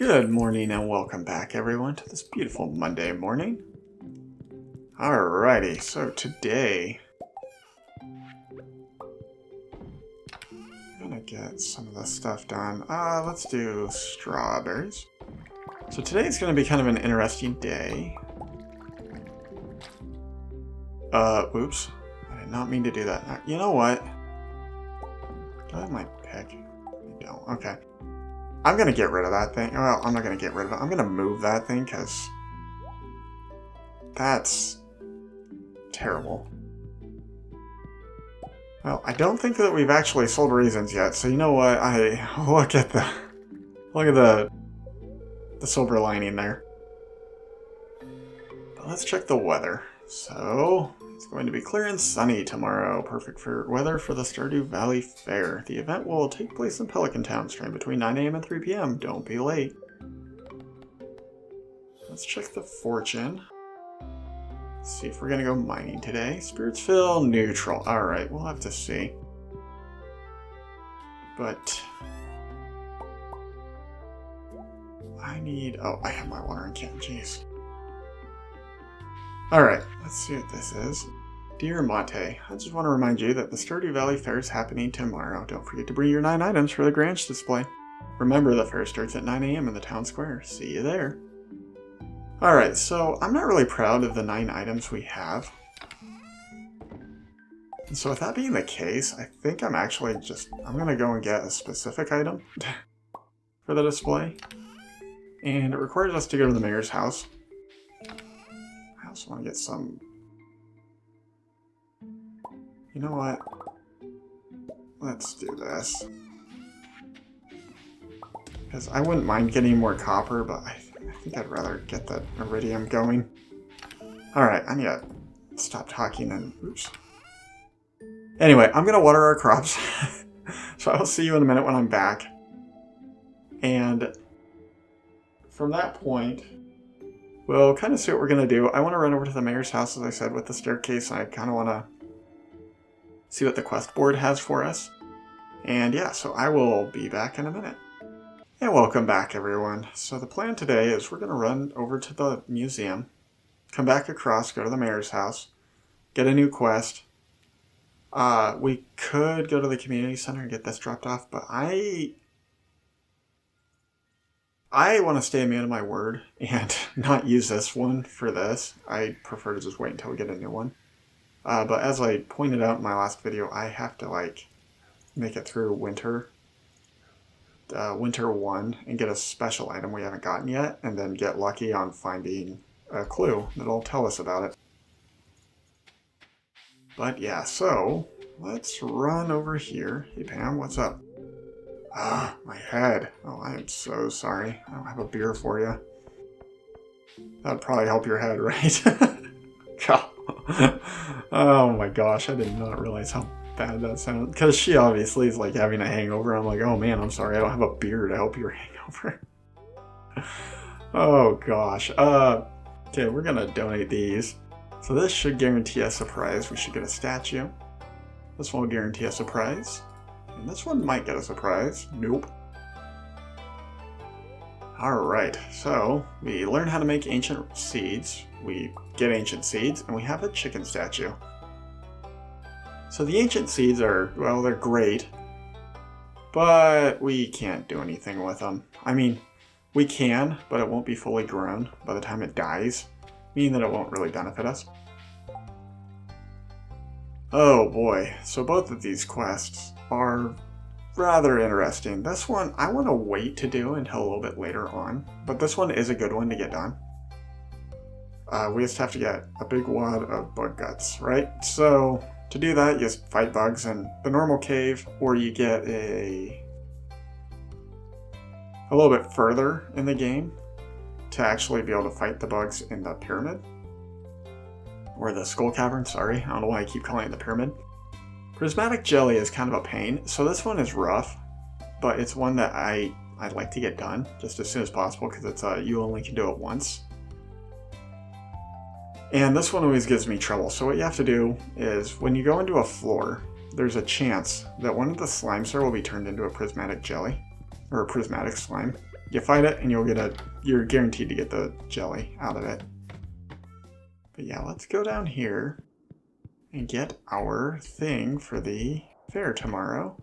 Good morning and welcome back everyone to this beautiful Monday morning. Alrighty, so today I'm gonna get some of this stuff done. Let's do strawberries. So today's gonna be kind of an interesting day. Oops. I did not mean to do that. You know what? Do I have my pick? I don't. Okay. I'm gonna get rid of that thing. Well, I'm not gonna get rid of it. I'm gonna move that thing because that's terrible. Well, I don't think that we've actually sold raisins yet, so you know what? I look at the silver lining there. But let's check the weather. So it's going to be clear and sunny tomorrow. Perfect for weather for the Stardew Valley Fair. The event will take place in Pelican Town, starting between 9 a.m. and 3 p.m. Don't be late. Let's check the fortune. Let's see if we're gonna go mining today. Spiritsville neutral. Alright, we'll have to see. But I need... oh, I have my watering can. Jeez. Alright, let's see what this is. Dear Mate, I just want to remind you that the Stardew Valley Fair is happening tomorrow. Don't forget to bring your 9 items for the Grange display. Remember, the fair starts at 9 a.m. in the town square. See you there. Alright, so I'm not really proud of the 9 items we have. And so with that being the case, I think I'm actually I'm going to go and get a specific item for the display. And it requires us to go to the mayor's house. I also want to get some... you know what? Let's do this. Because I wouldn't mind getting more copper, but I think I'd rather get that iridium going. Alright, I need to stop talking and... oops. Anyway, I'm going to water our crops. So I'll see you in a minute when I'm back. And from that point, we'll kind of see what we're going to do. I want to run over to the mayor's house, as I said, with the staircase. I kind of want to see what the quest board has for us. And yeah, so I will be back in a minute. And welcome back, everyone. So the plan today is we're going to run over to the museum, come back across, go to the mayor's house, get a new quest. We could go to the community center and get this dropped off, but I want to stay a man of my word and not use this one for this. I prefer to just wait until we get a new one. But as I pointed out in my last video, I have to make it through winter 1 and get a special item we haven't gotten yet, and then get lucky on finding a clue that'll tell us about it. But yeah, so let's run over here. Hey Pam, what's up? Ah, my head. Oh, I am so sorry. I don't have a beer for you. That'd probably help your head, right? God. Oh my gosh, I did not realize how bad that sounded. Because she obviously is having a hangover. I'm like, oh man, I'm sorry, I don't have a beer to help your hangover. Oh gosh. Okay, we're gonna donate these. So this should guarantee a surprise. We should get a statue. This one will guarantee a surprise. And this one might get a surprise. Nope. Alright, so we learn how to make ancient seeds. We get ancient seeds, and we have a chicken statue. So the ancient seeds are, well, they're great, but we can't do anything with them. I mean, we can, but it won't be fully grown by the time it dies, meaning that it won't really benefit us. Oh boy, so both of these quests are rather interesting. This one I want to wait to do until a little bit later on, but this one is a good one to get done. We just have to get a big wad of bug guts, right? So to do that, you just fight bugs in the normal cave, or you get a little bit further in the game to actually be able to fight the bugs in the pyramid. Or the skull cavern, sorry. I don't know why I keep calling it the pyramid. Prismatic jelly is kind of a pain, so this one is rough, but it's one that I'd like to get done just as soon as possible because it's you only can do it once. And this one always gives me trouble. So what you have to do is when you go into a floor, there's a chance that one of the slimes there will be turned into a prismatic jelly, or a prismatic slime. You fight it and you're guaranteed to get the jelly out of it. But yeah, let's go down here and get our thing for the fair tomorrow.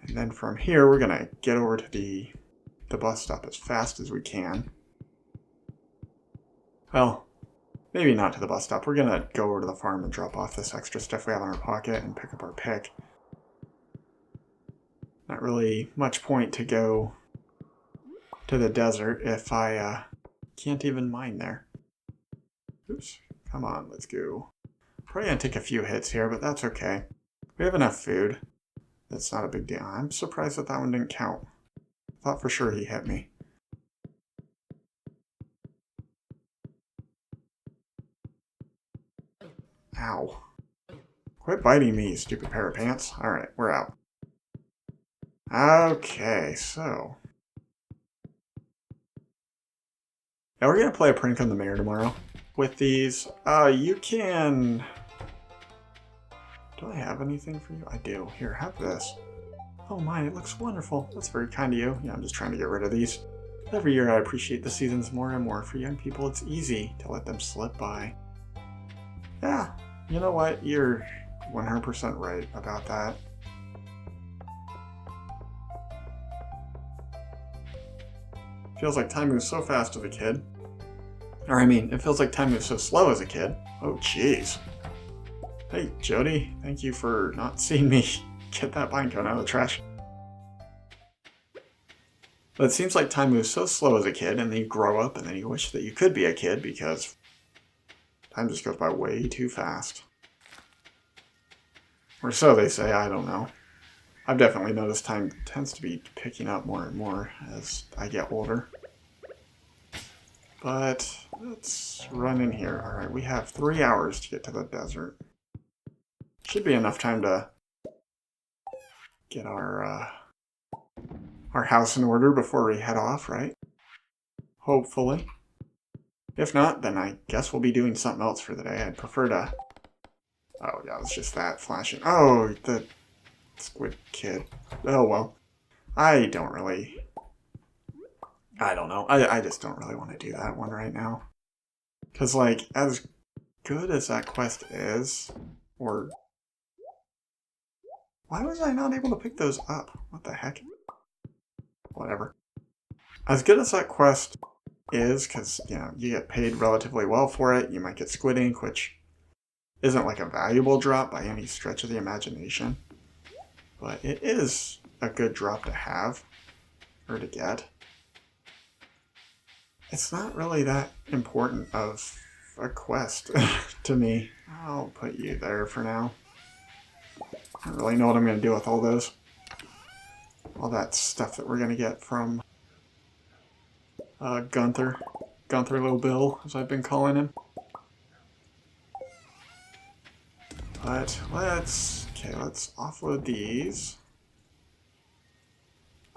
And then from here, we're gonna get over to the bus stop as fast as we can. Well, maybe not to the bus stop. We're gonna go over to the farm and drop off this extra stuff we have in our pocket and pick up our pick. Not really much point to go to the desert if I can't even mine there. Oops, come on, let's go. Probably gonna take a few hits here, but that's okay. We have enough food. That's not a big deal. I'm surprised that one didn't count. Thought for sure he hit me. Ow. Quit biting me, you stupid pair of pants. Alright, we're out. Okay, so... now we're going to play a prank on the mayor tomorrow. With these, you can... do I have anything for you? I do. Here, have this. Oh my, it looks wonderful. That's very kind of you. Yeah, I'm just trying to get rid of these. Every year I appreciate the seasons more and more. For young people, it's easy to let them slip by. Yeah, you know what? You're 100% right about that. Feels like time moves so fast as a kid. Or I mean, it feels like time moves so slow as a kid. Oh, jeez. Hey, Jody, thank you for not seeing me get that pine cone out of the trash. But it seems like time moves so slow as a kid, and then you grow up, and then you wish that you could be a kid, because time just goes by way too fast. Or so they say, I don't know. I've definitely noticed time tends to be picking up more and more as I get older. But let's run in here. Alright, we have 3 hours to get to the desert. Should be enough time to get our house in order before we head off, right? Hopefully. If not, then I guess we'll be doing something else for the day. I'd prefer to... oh yeah, it's just that flashing. Oh, the squid kid. Oh well. I don't know. I just don't really want to do that one right now. Because, like, as good as that quest is, or... why was I not able to pick those up? What the heck? Whatever. As good as that quest is, because, you know, you get paid relatively well for it, you might get squid ink, which isn't like a valuable drop by any stretch of the imagination. But it is a good drop to have, or to get. It's not really that important of a quest to me. I'll put you there for now. I don't really know what I'm going to do with all those. All that stuff that we're going to get from Gunther. Gunther Little Bill, as I've been calling him. But let's offload these.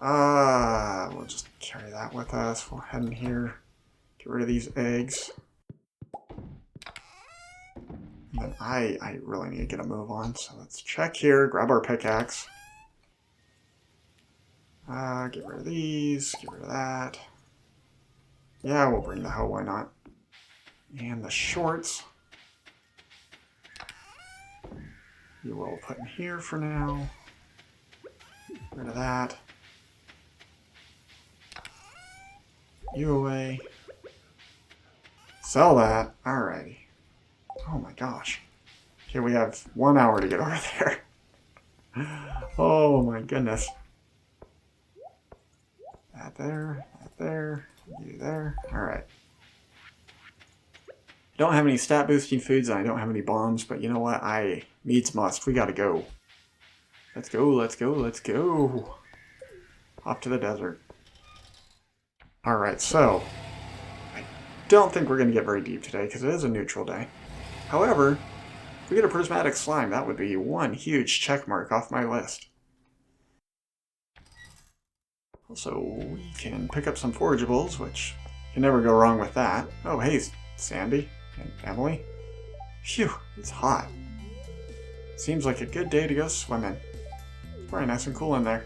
We'll just carry that with us. We'll head in here, get rid of these eggs. And then I really need to get a move on, so let's check here, grab our pickaxe. Get rid of these, get rid of that. Yeah, we'll bring the hoe, why not? And the shorts. You will put in here for now. Get rid of that. You away. Sell that. Alrighty. Oh my gosh. Okay, we have 1 hour to get over there. Oh my goodness. That there, you there. Alright. Don't have any stat boosting foods and I don't have any bombs, but you know what? I needs must. We gotta go. Let's go, let's go, let's go. Off to the desert. Alright, so I don't think we're going to get very deep today because it is a neutral day. However, if we get a prismatic slime, that would be one huge check mark off my list. Also, we can pick up some forageables, which can never go wrong with that. Oh, hey, Sandy and Emily. Phew, it's hot. Seems like a good day to go swimming. It's very nice and cool in there.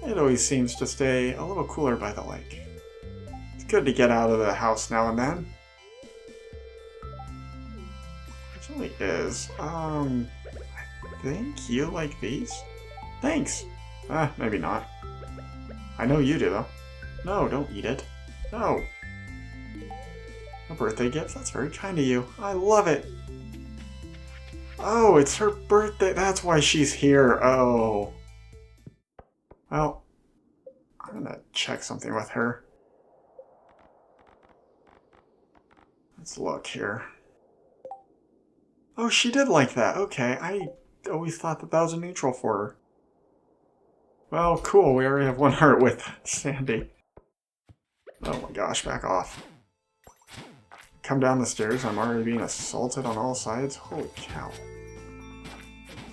It always seems to stay a little cooler by the lake. It's good to get out of the house now and then. It really is. I think you like these? Thanks! Maybe not. I know you do, though. No, don't eat it. No. A birthday gift? That's very kind of you. I love it. Oh, it's her birthday. That's why she's here. Oh. Well, I'm gonna check something with her. Let's look here. Oh, she did like that. Okay, I always thought that that was a neutral for her. Well, cool. We already have one heart with Sandy. Oh my gosh, back off. Come down the stairs. I'm already being assaulted on all sides. Holy cow.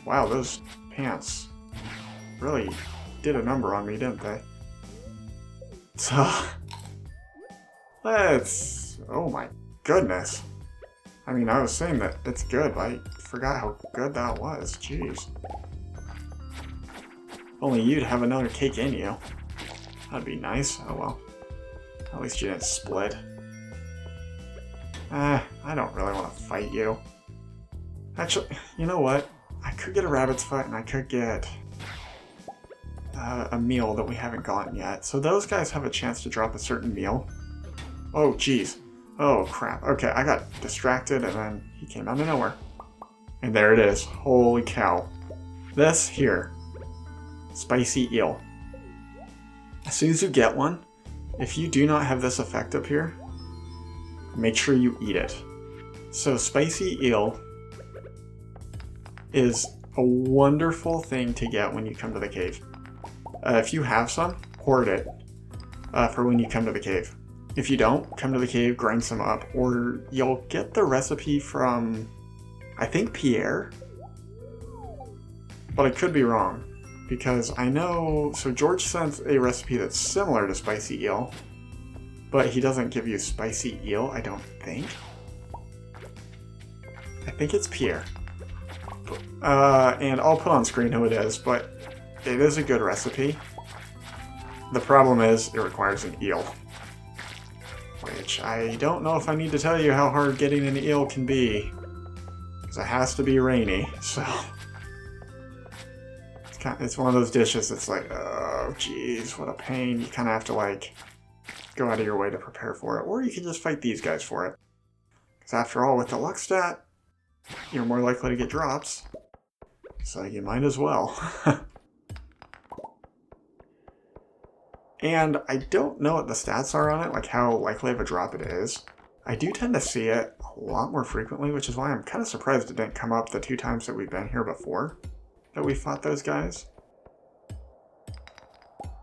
Wow, those pants really did a number on me, didn't they? So, let's... Oh my goodness. I mean, I was saying that it's good, but I forgot how good that was. Jeez. If only you'd have another cake in you. That'd be nice. Oh well. At least you didn't split. I don't really want to fight you. Actually, you know what? I could get a rabbit's foot and I could get a meal that we haven't gotten yet. So those guys have a chance to drop a certain meal. Oh, jeez. Oh, crap. Okay, I got distracted and then he came out of nowhere. And there it is. Holy cow. This here. Spicy eel. As soon as you get one, if you do not have this effect up here, make sure you eat it. So spicy eel is a wonderful thing to get when you come to the cave. If you have some, hoard it for when you come to the cave. If you don't, come to the cave, grind some up, or you'll get the recipe from, I think, Pierre. But I could be wrong, because I know, so George sent a recipe that's similar to spicy eel, but he doesn't give you spicy eel, I don't think. I think it's Pierre. And I'll put on screen who it is, but it is a good recipe. The problem is, it requires an eel. Which I don't know if I need to tell you how hard getting an eel can be. Because it has to be rainy, so... It's one of those dishes that's like, oh jeez, what a pain. You kind of have to like, go out of your way to prepare for it. Or you can just fight these guys for it. Because after all, with the luck stat, you're more likely to get drops. So you might as well. And I don't know what the stats are on it, like how likely of a drop it is. I do tend to see it a lot more frequently, which is why I'm kind of surprised it didn't come up the 2 times that we've been here before that we fought those guys.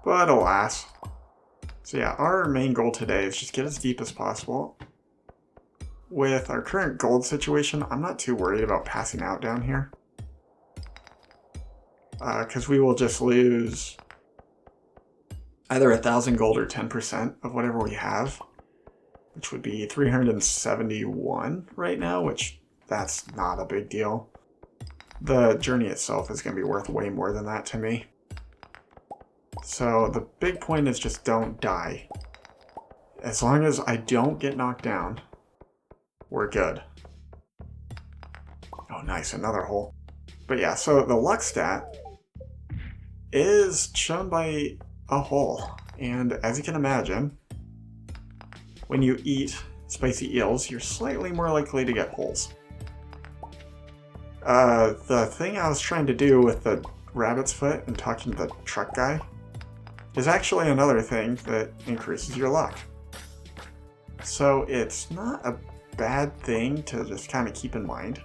But alas. So yeah, our main goal today is just get as deep as possible. With our current gold situation, I'm not too worried about passing out down here. Because we will just lose either 1,000 gold or 10% of whatever we have, which would be 371 right now, which that's not a big deal. The journey itself is going to be worth way more than that to me. So the big point is just don't die. As long as I don't get knocked down, we're good. Oh nice, another hole. But yeah, so the luck stat is shown by a hole, and as you can imagine, when you eat spicy eels, you're slightly more likely to get holes. The thing I was trying to do with the rabbit's foot and talking to the truck guy is actually another thing that increases your luck. So it's not a bad thing to just kind of keep in mind.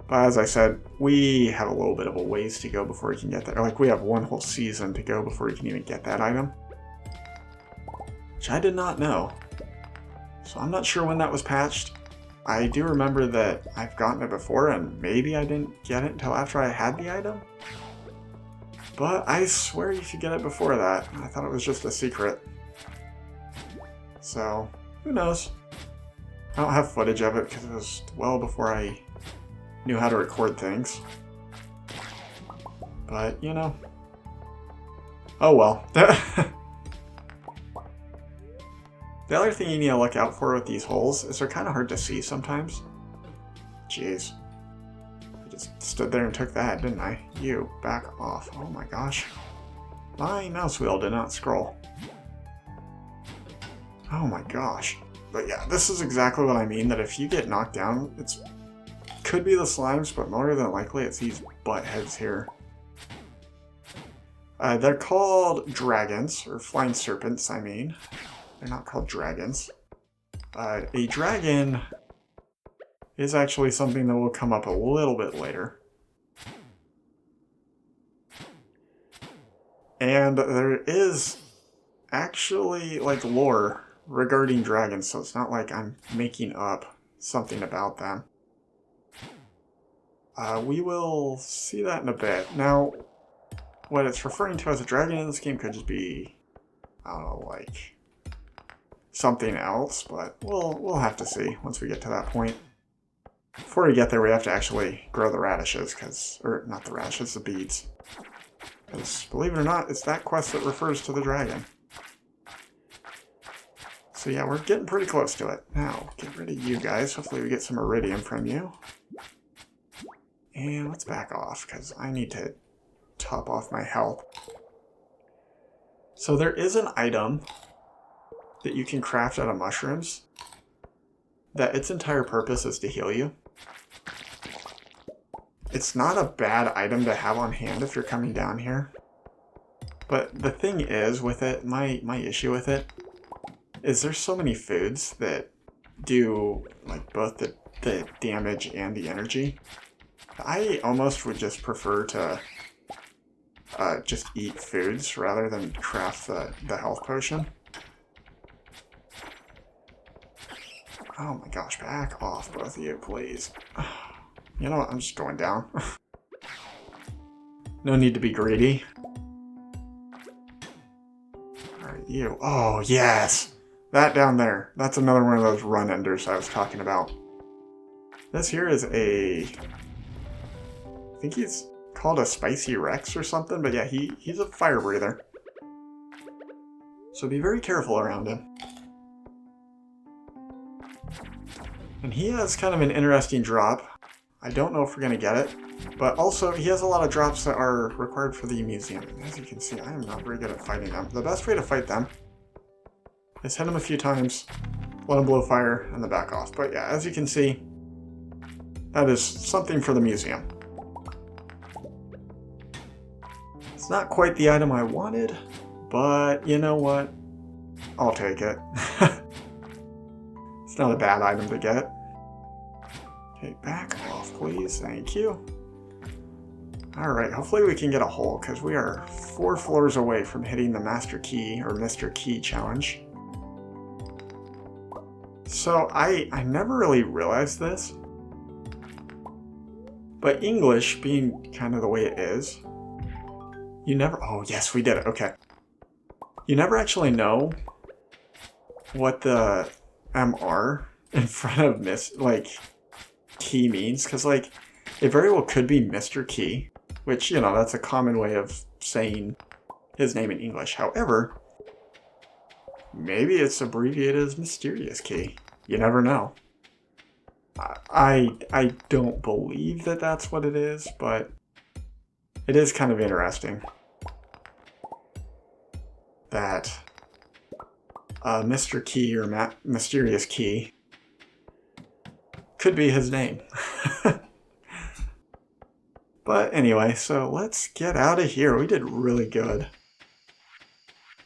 But as I said, we have a little bit of a ways to go before we can get that. Like, we have one whole season to go before we can even get that item. Which I did not know. So I'm not sure when that was patched. I do remember that I've gotten it before, and maybe I didn't get it until after I had the item. But I swear you could get it before that. I thought it was just a secret. So, who knows? I don't have footage of it because it was well before I knew how to record things. But, you know, Oh well. The other thing you need to look out for with these holes is they're kind of hard to see sometimes. Jeez. I just stood there and took that, didn't I? You, back off. Oh my gosh. My mouse wheel did not scroll. Oh my gosh. But yeah, this is exactly what I mean, that if you get knocked down, it's could be the slimes, but more than likely it's these butt heads here. They're called dragons, or flying serpents, I mean. They're not called dragons. A dragon is actually something that will come up a little bit later. And there is actually, like, lore regarding dragons, so it's not like I'm making up something about them. We will see that in a bit. Now, what it's referring to as a dragon in this game could just be, I don't know, like something else, but we'll have to see once we get to that point. Before we get there, we have to actually grow the radishes, or not the radishes, the beads. Because, believe it or not, it's that quest that refers to the dragon. So yeah, we're getting pretty close to it. Now, get rid of you guys. Hopefully we get some iridium from you. And let's back off, because I need to top off my health. So there is an item that you can craft out of mushrooms that its entire purpose is to heal you. It's not a bad item to have on hand if you're coming down here. But the thing is with it, my issue with it, is there's so many foods that do like both the damage and the energy. I almost would just prefer to just eat foods rather than craft the health potion. Oh my gosh, back off both of you, please. You know what, I'm just going down. No need to be greedy. Alright, you. Oh, yes! That down there. That's another one of those run enders I was talking about. This here is a... I think he's called a Spicy Rex or something, but yeah, he's a fire breather. So be very careful around him. And he has kind of an interesting drop. I don't know if we're going to get it, but also he has a lot of drops that are required for the museum. And as you can see, I am not very good at fighting them. The best way to fight them is hit them a few times, let them blow fire, and then back off. But yeah, as you can see, that is something for the museum. It's not quite the item I wanted, but you know what? I'll take it. It's not a bad item to get. Okay, back off, please. Thank you. Alright, hopefully we can get a hole, because we are 4 floors away from hitting the Master Key, or Mr. Key challenge. So, I never really realized this, but English being kind of the way it is, you never... Oh, yes, we did it. Okay. You never actually know what the MR in front of Key means, because, like, it very well could be Mr. Key, which, you know, that's a common way of saying his name in English. However, maybe it's abbreviated as Mysterious Key. You never know. I don't believe that that's what it is, but it is kind of interesting that Mr. Key or Mysterious Key could be his name. But anyway, so let's get out of here. We did really good.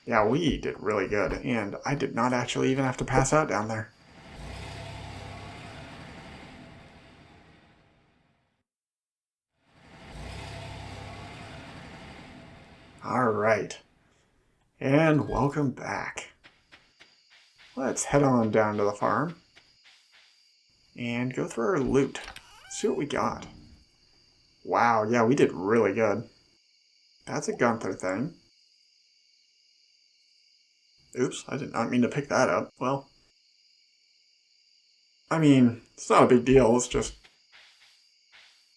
Yeah, we did really good, and I did not actually even have to pass out down there. Alright, and welcome back. Let's head on down to the farm and go through our loot. See what we got. Wow, yeah, we did really good. That's a Gunther thing. Oops, I did not mean to pick that up. Well, I mean, it's not a big deal. It's just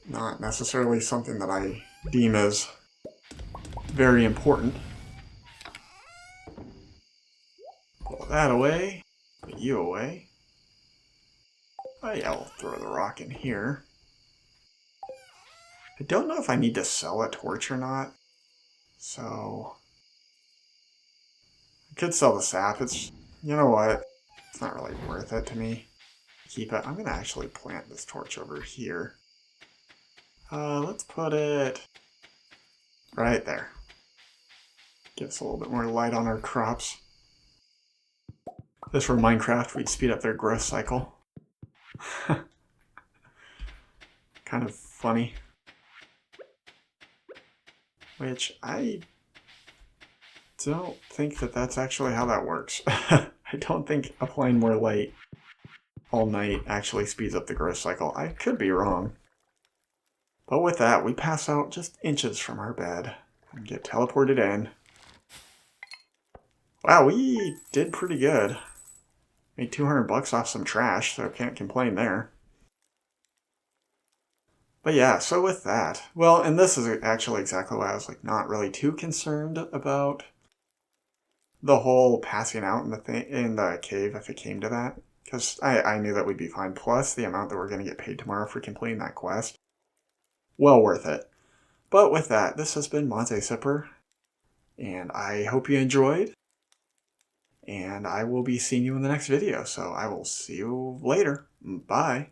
not necessarily something that I deem as very important. Throw that away. Put you away. Oh yeah, we'll throw the rock in here. I don't know if I need to sell a torch or not. So I could sell the sap. It's, you know what? It's not really worth it to me. Keep it. I'm gonna actually plant this torch over here. Let's put it right there. Gives a little bit more light on our crops. This for Minecraft, we'd speed up their growth cycle. Kind of funny. Which I don't think that that's actually how that works. I don't think applying more light all night actually speeds up the growth cycle. I could be wrong. But with that, we pass out just inches from our bed and get teleported in. Wow, we did pretty good. Made 200 bucks off some trash, so can't complain there. But yeah, so with that, well, and this is actually exactly why I was like not really too concerned about the whole passing out in the cave if it came to that, because I knew that we'd be fine. Plus the amount that we're going to get paid tomorrow for completing that quest, well worth it. But with that, this has been Monte Sipper, and I hope you enjoyed. And I will be seeing you in the next video, so I will see you later. Bye.